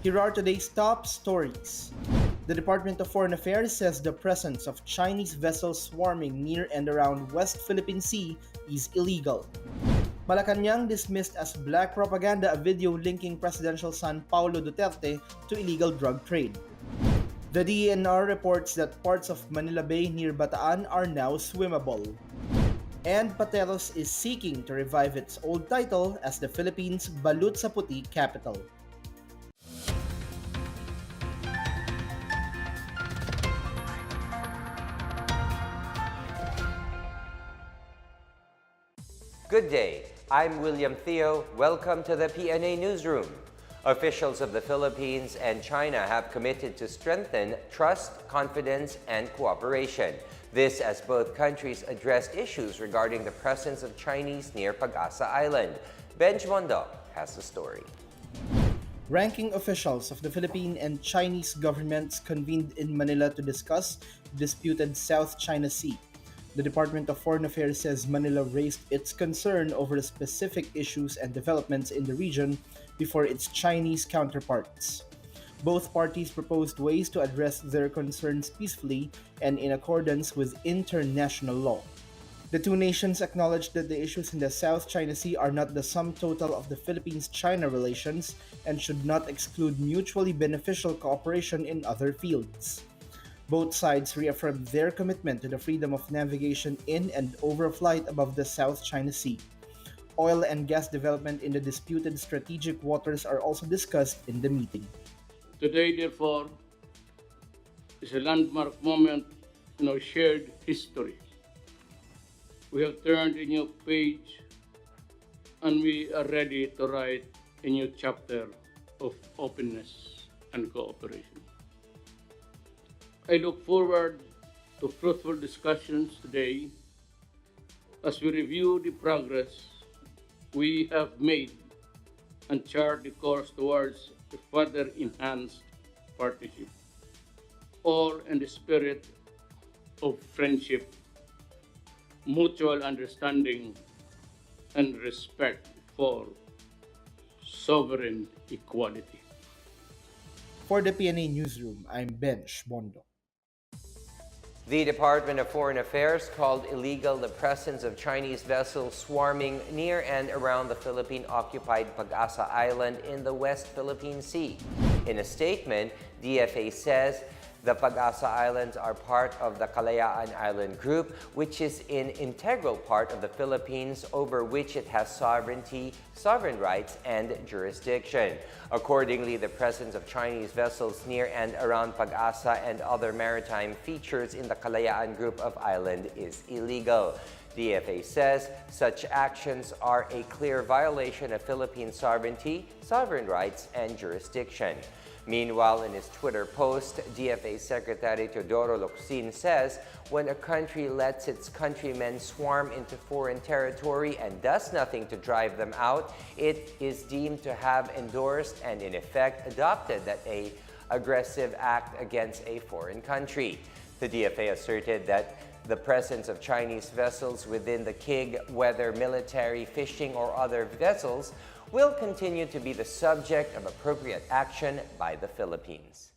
Here are today's top stories. The Department of Foreign Affairs says the presence of Chinese vessels swarming near and around West Philippine Sea is illegal. Malacanang dismissed as black propaganda a video linking presidential son Paulo Duterte to illegal drug trade. The DENR reports that parts of Manila Bay near Bataan are now swimmable. And Pateros is seeking to revive its old title as the Philippines' balut sa puti capital. Good day, I'm William Theo. Welcome to the PNA Newsroom. Officials of the Philippines and China have committed to strengthen trust, confidence, and cooperation. This as both countries addressed issues regarding the presence of Chinese near Pag-asa Island. Benj Mondo has the story. Ranking officials of the Philippine and Chinese governments convened in Manila to discuss disputed South China Sea. The Department of Foreign Affairs says Manila raised its concern over the specific issues and developments in the region before its Chinese counterparts. Both parties proposed ways to address their concerns peacefully and in accordance with international law. The two nations acknowledged that the issues in the South China Sea are not the sum total of the Philippines-China relations and should not exclude mutually beneficial cooperation in other fields. Both sides reaffirmed their commitment to the freedom of navigation in and over flight above the South China Sea. Oil and gas development in the disputed strategic waters are also discussed in the meeting. Today, therefore, is a landmark moment in our shared history. We have turned a new page and we are ready to write a new chapter of openness and cooperation. I look forward to fruitful discussions today as we review the progress we have made and chart the course towards a further enhanced partnership, all in the spirit of friendship, mutual understanding, and respect for sovereign equality. For the PNA Newsroom, I'm Benj Mondo. The Department of Foreign Affairs called illegal the presence of Chinese vessels swarming near and around the Philippine-occupied Pag-asa Island in the West Philippine Sea. In a statement, DFA says the Pag-asa Islands are part of the Kalayaan Island Group, which is an integral part of the Philippines over which it has sovereign rights, and jurisdiction. Accordingly, the presence of Chinese vessels near and around Pag-asa and other maritime features in the Kalayaan Group of Island is illegal. DFA says such actions are a clear violation of Philippine sovereignty, sovereign rights, and jurisdiction. Meanwhile, in his Twitter post, DFA Secretary Teodoro Locsin says when a country lets its countrymen swarm into foreign territory and does nothing to drive them out, it is deemed to have endorsed and in effect adopted that an aggressive act against a foreign country. The DFA asserted that the presence of Chinese vessels within the KIG, whether military, fishing, or other vessels, will continue to be the subject of appropriate action by the Philippines.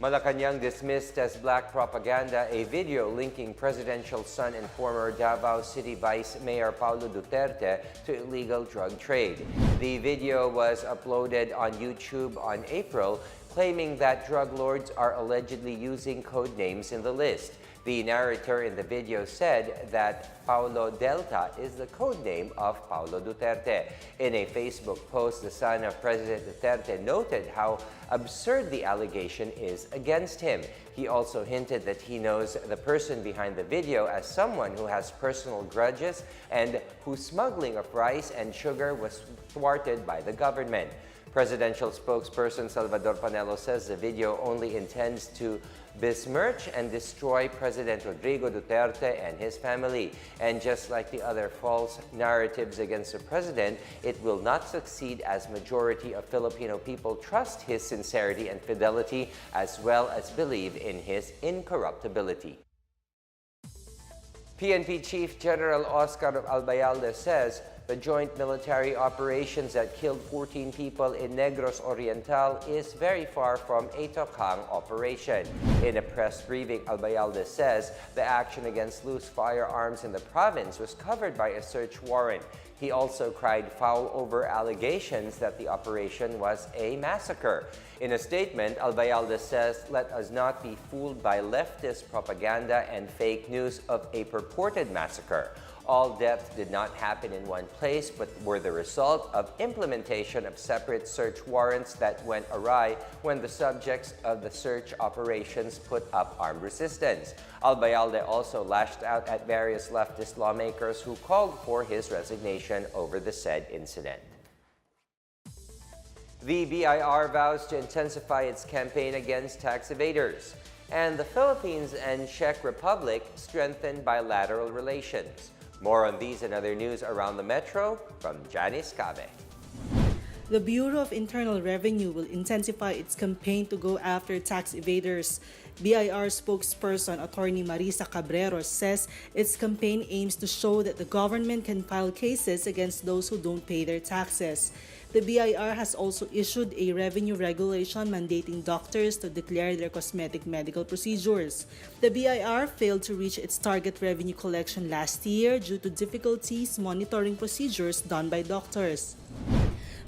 Malacanang dismissed as black propaganda a video linking presidential son and former Davao City Vice Mayor Paulo Duterte to illegal drug trade. The video was uploaded on YouTube on April, claiming that drug lords are allegedly using code names in the list. The narrator in the video said that Paulo Delta is the code name of Paulo Duterte. In a Facebook post, the son of President Duterte noted how absurd the allegation is against him. He also hinted that he knows the person behind the video as someone who has personal grudges and whose smuggling of rice and sugar was thwarted by the government. Presidential spokesperson Salvador Panelo says the video only intends to besmirch and destroy President Rodrigo Duterte and his family. And just like the other false narratives against the president, it will not succeed as majority of Filipino people trust his sincerity and fidelity as well as believe in his incorruptibility. PNP Chief General Oscar Albayalde says the joint military operations that killed 14 people in Negros Oriental is very far from a Tokhang operation. In a press briefing, Albayalde says the action against loose firearms in the province was covered by a search warrant. He also cried foul over allegations that the operation was a massacre. In a statement, Albayalde says, "Let us not be fooled by leftist propaganda and fake news of a purported massacre. All deaths did not happen in one place, but were the result of implementation of separate search warrants that went awry when the subjects of the search operations put up armed resistance." Albayalde also lashed out at various leftist lawmakers who called for his resignation over the said incident. The BIR vows to intensify its campaign against tax evaders, and the Philippines and Czech Republic strengthen bilateral relations. More on these and other news around the metro from Janice Cabe. The Bureau of Internal Revenue will intensify its campaign to go after tax evaders. BIR spokesperson Attorney Marisa Cabreros says its campaign aims to show that the government can file cases against those who don't pay their taxes. The BIR has also issued a revenue regulation mandating doctors to declare their cosmetic medical procedures. The BIR failed to reach its target revenue collection last year due to difficulties monitoring procedures done by doctors.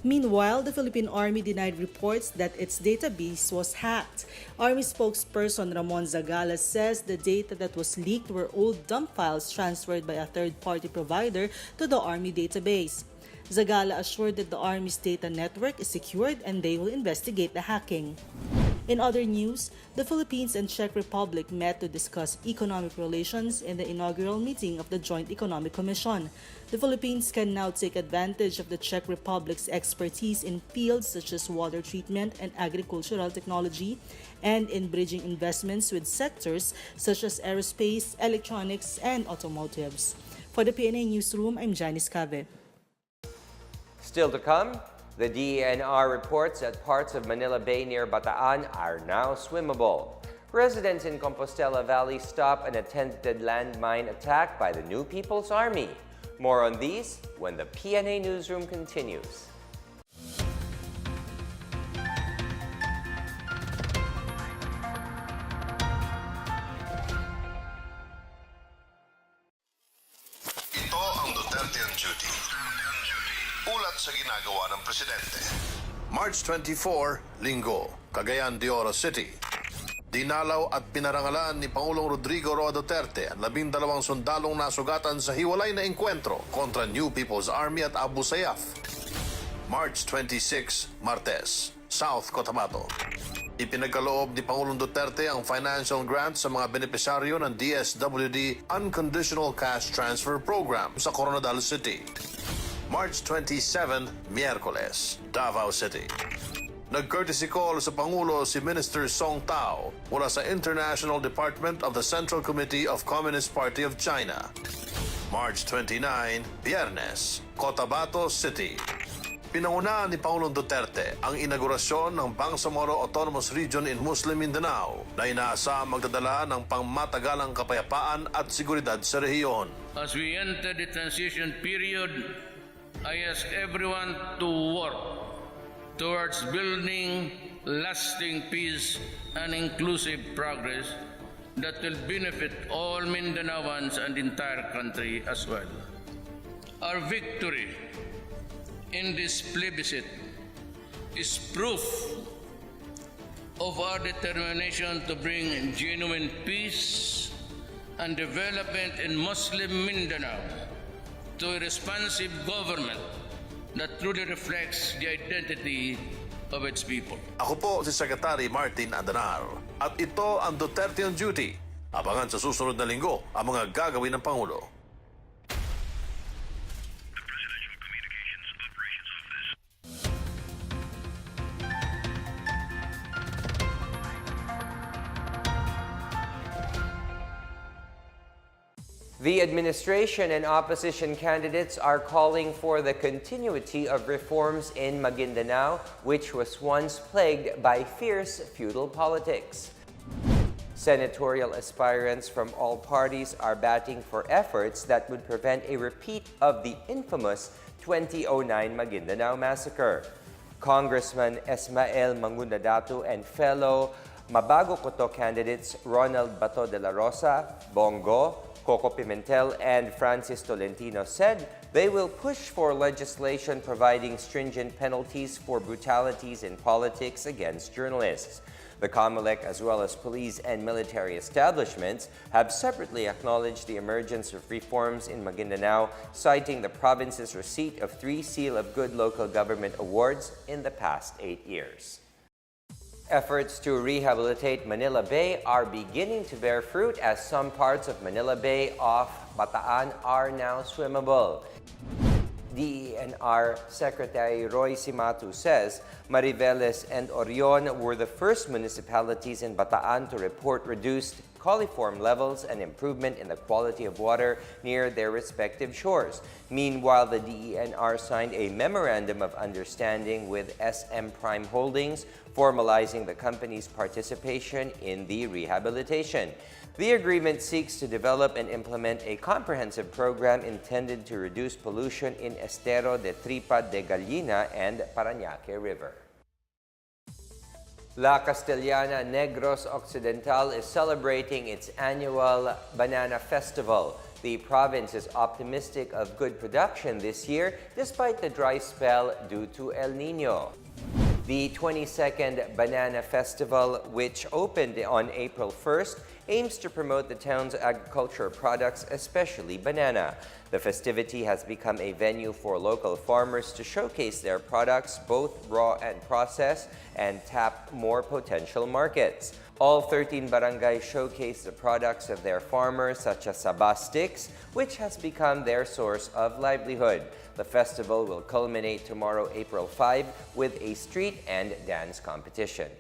Meanwhile, the Philippine Army denied reports that its database was hacked. Army spokesperson Ramon Zagala says the data that was leaked were old dump files transferred by a third-party provider to the Army database. Zagala assured that the Army's data network is secured and they will investigate the hacking. In other news, the Philippines and Czech Republic met to discuss economic relations in the inaugural meeting of the Joint Economic Commission. The Philippines can now take advantage of the Czech Republic's expertise in fields such as water treatment and agricultural technology, and in bridging investments with sectors such as aerospace, electronics, and automotives. For the PNA Newsroom, I'm Janice Cabe. Still to come, the DENR reports that parts of Manila Bay near Bataan are now swimmable. Residents in Compostela Valley stop an attempted landmine attack by the New People's Army. More on these when the PNA Newsroom continues. Ito ang Duterte on Duty. Ulat sa ginagawa ng Presidente. March 24, Linggo, Cagayan de Oro City. Dinalaw at pinarangalan ni Pangulong Rodrigo Roa Duterte ang 12 sundalong nasugatan sa hiwalay na engkwentro kontra New People's Army at Abu Sayyaf. March 26, Martes, South Cotabato. Ipinagkaloob ni Pangulong Duterte ang financial grant sa mga benepisyaryo ng DSWD Unconditional Cash Transfer Program sa Coronadal City. March 27, Miyerkules, Davao City. Nag-courtesy call sa Pangulo si Minister Song Tao mula sa International Department of the Central Committee of Communist Party of China. March 29, Biyernes, Cotabato City. Pinangunahan ni Pangulong Duterte ang inaugurasyon ng Bangsamoro Autonomous Region in Muslim Mindanao na inaasahang magdadala ng pangmatagalang kapayapaan at seguridad sa rehiyon. As we enter the transition period, I ask everyone to work towards building lasting peace and inclusive progress that will benefit all Mindanaoans and the entire country as well. Our victory in this plebiscite is proof of our determination to bring genuine peace and development in Muslim Mindanao to a responsive government that truly reflects the identity of its people. Ako po si Secretary Martin Andanar at ito ang Duterte on Duty. Abangan sa susunod na linggo ang mga gagawin ng Pangulo. The administration and opposition candidates are calling for the continuity of reforms in Maguindanao, which was once plagued by fierce feudal politics. Senatorial aspirants from all parties are batting for efforts that would prevent a repeat of the infamous 2009 Maguindanao massacre. Congressman Esmael Mangundadato and fellow Mabago Koto candidates Ronald Bato de la Rosa, Bongo, Coco Pimentel, and Francis Tolentino said they will push for legislation providing stringent penalties for brutalities in politics against journalists. The COMELEC, as well as police and military establishments, have separately acknowledged the emergence of reforms in Maguindanao, citing the province's receipt of 3 Seal of Good Local Government awards in the past 8 years. Efforts to rehabilitate Manila Bay are beginning to bear fruit as some parts of Manila Bay off Bataan are now swimmable. DENR Secretary Roy Simatu says Mariveles and Orion were the first municipalities in Bataan to report reduced coliform levels and improvement in the quality of water near their respective shores. Meanwhile, the DENR signed a Memorandum of Understanding with SM Prime Holdings, formalizing the company's participation in the rehabilitation. The agreement seeks to develop and implement a comprehensive program intended to reduce pollution in Estero de Tripa de Gallina and Parañaque River. La Castellana Negros Occidental is celebrating its annual Banana Festival. The province is optimistic of good production this year despite the dry spell due to El Nino. The 22nd Banana Festival, which opened on April 1st, aims to promote the town's agricultural products, especially banana. The festivity has become a venue for local farmers to showcase their products, both raw and processed, and tap more potential markets. All 13 barangays showcase the products of their farmers, such as saba sticks, which has become their source of livelihood. The festival will culminate tomorrow, April 5, with a street and dance competition.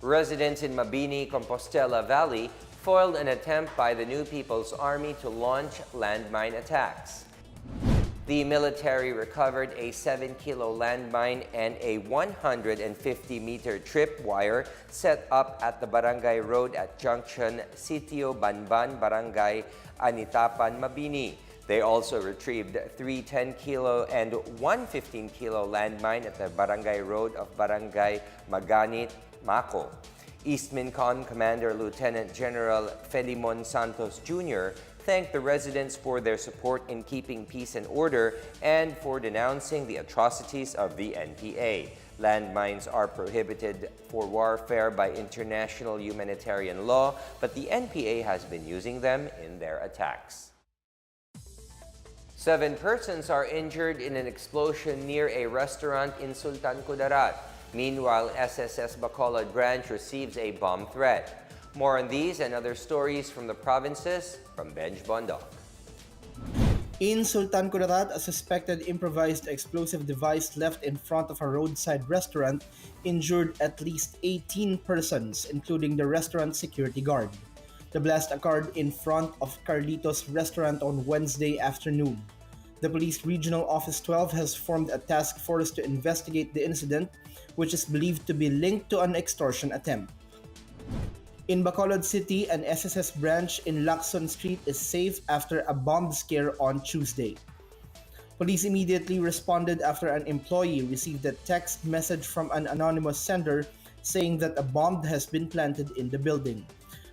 Residents in Mabini, Compostela Valley foiled an attempt by the New People's Army to launch landmine attacks. The military recovered a 7-kilo landmine and a 150-meter tripwire set up at the Barangay Road at Junction Sitio Banban, Barangay Anitapan, Mabini. They also retrieved 3 10-kilo and 1 15-kilo landmine at the Barangay Road of Barangay Maganit, Mako. East Mincon Commander Lieutenant General Felimon Santos Jr. thanked the residents for their support in keeping peace and order and for denouncing the atrocities of the NPA. Landmines are prohibited for warfare by international humanitarian law, but the NPA has been using them in their attacks. 7 persons are injured in an explosion near a restaurant in Sultan Kudarat. Meanwhile, SSS Bacolod branch receives a bomb threat. More on these and other stories from the provinces from Benj Bondok. In Sultan Kudarat, a suspected improvised explosive device left in front of a roadside restaurant injured at least 18 persons, including the restaurant security guard. The blast occurred in front of Carlitos restaurant on Wednesday afternoon. The Police Regional Office 12 has formed a task force to investigate the incident, which is believed to be linked to an extortion attempt. In Bacolod City, an SSS branch in Lacson Street is safe after a bomb scare on Tuesday. Police immediately responded after an employee received a text message from an anonymous sender saying that a bomb has been planted in the building.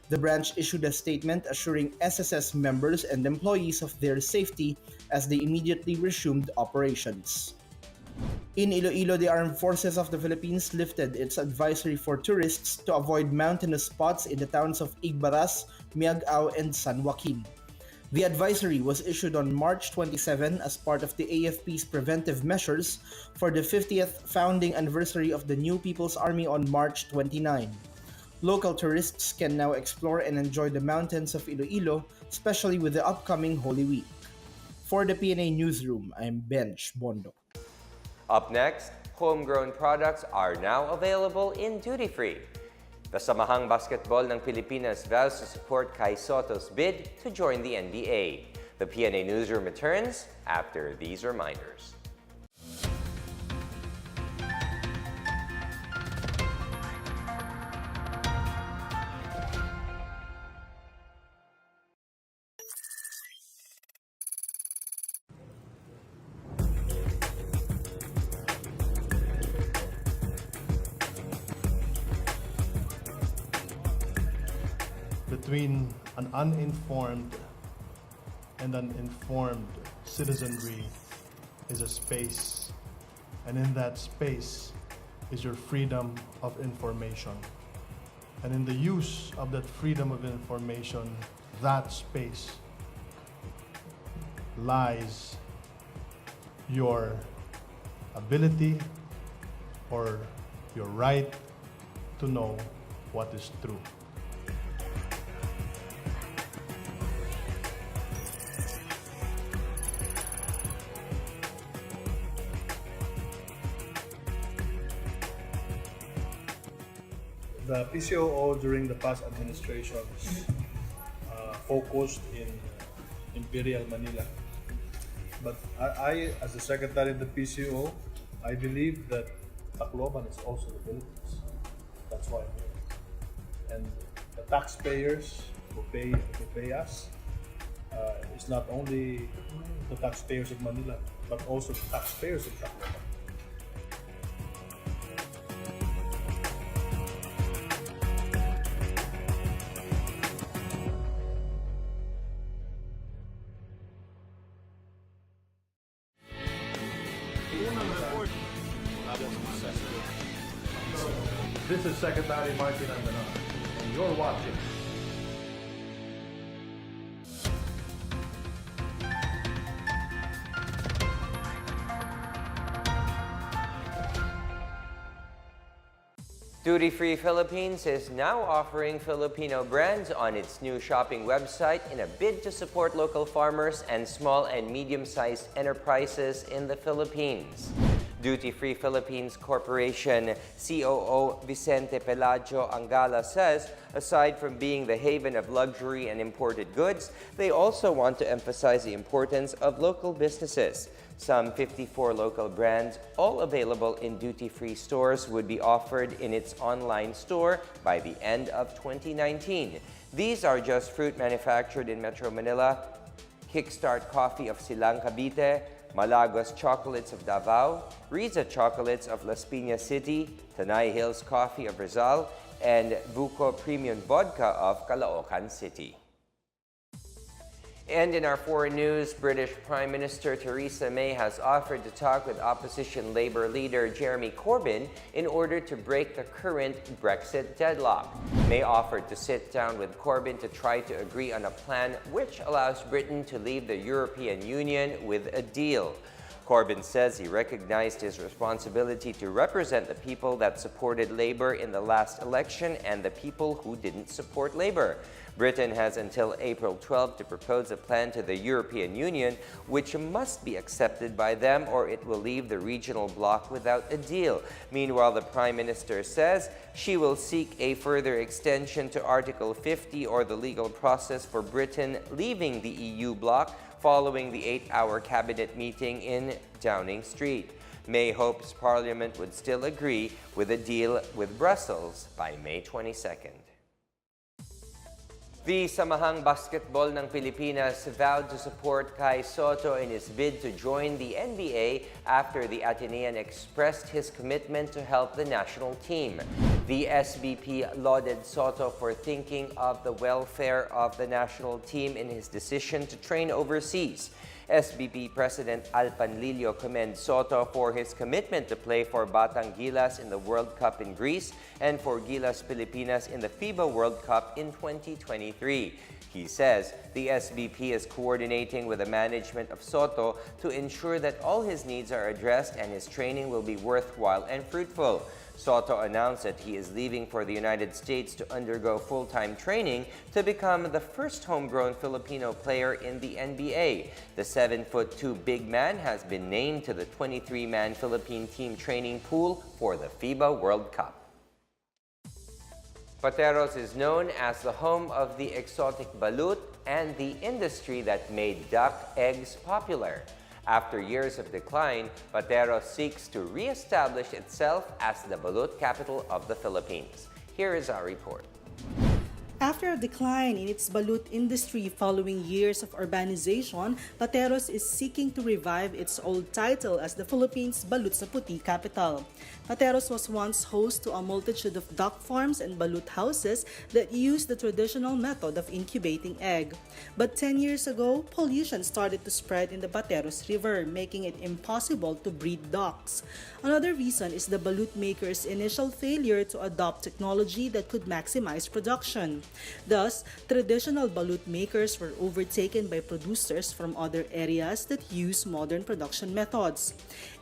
The branch issued a statement assuring SSS members and employees of their safety as they immediately resumed operations. In Iloilo, the Armed Forces of the Philippines lifted its advisory for tourists to avoid mountainous spots in the towns of Igbaras, Miagao, and San Joaquin. The advisory was issued on March 27 as part of the AFP's preventive measures for the 50th founding anniversary of the New People's Army on March 29. Local tourists can now explore and enjoy the mountains of Iloilo, especially with the upcoming Holy Week. For the PNA Newsroom, I'm Benj Bondo. Up next, homegrown products are now available in duty-free. The Samahang Basketball ng Pilipinas vows to support Kai Soto's bid to join the NBA. The PNA Newsroom returns after these reminders. between an uninformed and an informed citizenry is a space, and in that space is your freedom of information. And in the use of that freedom of information, that space lies your ability or your right to know what is true. The PCOO during the past administrations focused in Imperial Manila. But I, as the secretary of the PCO, I believe that Tacloban is also the Philippines. That's why I'm here. And the taxpayers who pay us is not only the taxpayers of Manila, but also the taxpayers of Tacloban. This is Secretary Martin Andanar, and you're watching. Duty Free Philippines is now offering Filipino brands on its new shopping website in a bid to support local farmers and small and medium-sized enterprises in the Philippines. Duty Free Philippines Corporation COO Vicente Pelaggio Angala says, aside from being the haven of luxury and imported goods, they also want to emphasize the importance of local businesses. Some 54 local brands, all available in duty-free stores, would be offered in its online store by the end of 2019. These are just fruit manufactured in Metro Manila, Kickstart Coffee of Silang Cavite, Malagos Chocolates of Davao, Riza Chocolates of Las Piñas City, Tanay Hills Coffee of Rizal, and Buco Premium Vodka of Caloocan City. And in our foreign news, British Prime Minister Theresa May has offered to talk with opposition Labour leader Jeremy Corbyn in order to break the current Brexit deadlock. May offered to sit down with Corbyn to try to agree on a plan which allows Britain to leave the European Union with a deal. Corbyn says he recognized his responsibility to represent the people that supported Labour in the last election and the people who didn't support Labour. Britain has until April 12 to propose a plan to the European Union, which must be accepted by them or it will leave the regional bloc without a deal. Meanwhile, the Prime Minister says she will seek a further extension to Article 50 or the legal process for Britain leaving the EU bloc following the 8-hour cabinet meeting in Downing Street. May hopes Parliament would still agree with a deal with Brussels by May 22nd. The Samahang Basketball ng Pilipinas vowed to support Kai Sotto in his bid to join the NBA after the Atenean expressed his commitment to help the national team. The SBP lauded Sotto for thinking of the welfare of the national team in his decision to train overseas. SBP President Al Panlilio commends Sotto for his commitment to play for Batang Gilas in the World Cup in Greece and for Gilas Pilipinas in the FIBA World Cup in 2023. He says the SBP is coordinating with the management of Sotto to ensure that all his needs are addressed and his training will be worthwhile and fruitful. Sotto announced that he is leaving for the United States to undergo full-time training to become the first homegrown Filipino player in the NBA. The 7'2" big man has been named to the 23-man Philippine team training pool for the FIBA World Cup. Pateros is known as the home of the exotic balut and the industry that made duck eggs popular. After years of decline, Pateros seeks to re-establish itself as the balut capital of the Philippines. Here is our report. After a decline in its balut industry following years of urbanization, Pateros is seeking to revive its old title as the Philippines' balut sa puti capital. Pateros was once host to a multitude of duck farms and balut houses that used the traditional method of incubating egg. But 10 years ago, pollution started to spread in the Pateros River, making it impossible to breed ducks. Another reason is the balut makers' initial failure to adopt technology that could maximize production. Thus, traditional balut makers were overtaken by producers from other areas that use modern production methods.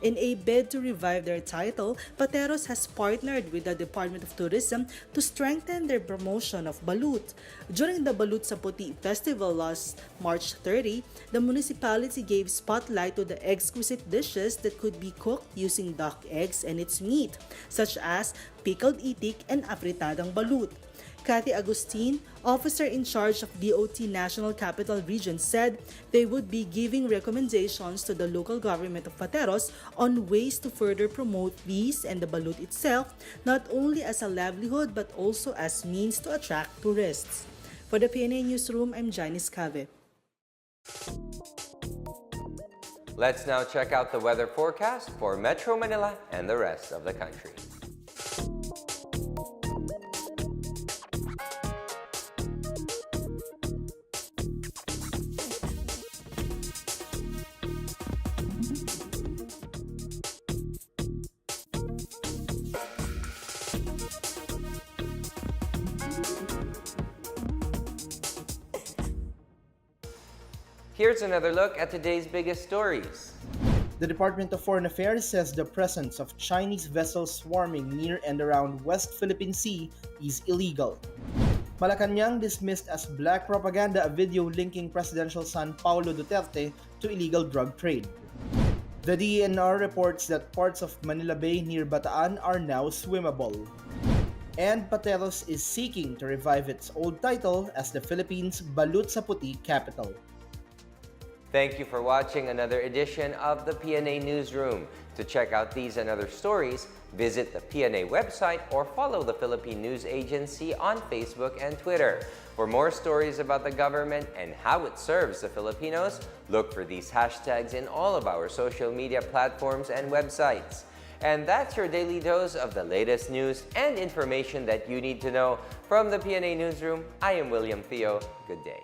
In a bid to revive their title, Pateros has partnered with the Department of Tourism to strengthen their promotion of balut. During the Balut sa Puti Festival last March 30, the municipality gave spotlight to the exquisite dishes that could be cooked using duck eggs and its meat, such as pickled itik and afritadang balut. Cathy Agustin, officer in charge of DOT National Capital Region, said they would be giving recommendations to the local government of Pateros on ways to further promote these and the balut itself, not only as a livelihood but also as means to attract tourists. For the PNA Newsroom, I'm Janice Cave. Let's now check out the weather forecast for Metro Manila and the rest of the country. Here's another look at today's biggest stories. The Department of Foreign Affairs says the presence of Chinese vessels swarming near and around West Philippine Sea is illegal. Malacanang dismissed as black propaganda a video linking presidential son Paulo Duterte to illegal drug trade. The DENR reports that parts of Manila Bay near Bataan are now swimmable. And Pateros is seeking to revive its old title as the Philippines' balut sa puti capital. Thank you for watching another edition of the PNA Newsroom. To check out these and other stories, visit the PNA website or follow the Philippine News Agency on Facebook and Twitter. For more stories about the government and how it serves the Filipinos, look for these hashtags in all of our social media platforms and websites. And that's your daily dose of the latest news and information that you need to know. From the PNA Newsroom, I am William Theo. Good day.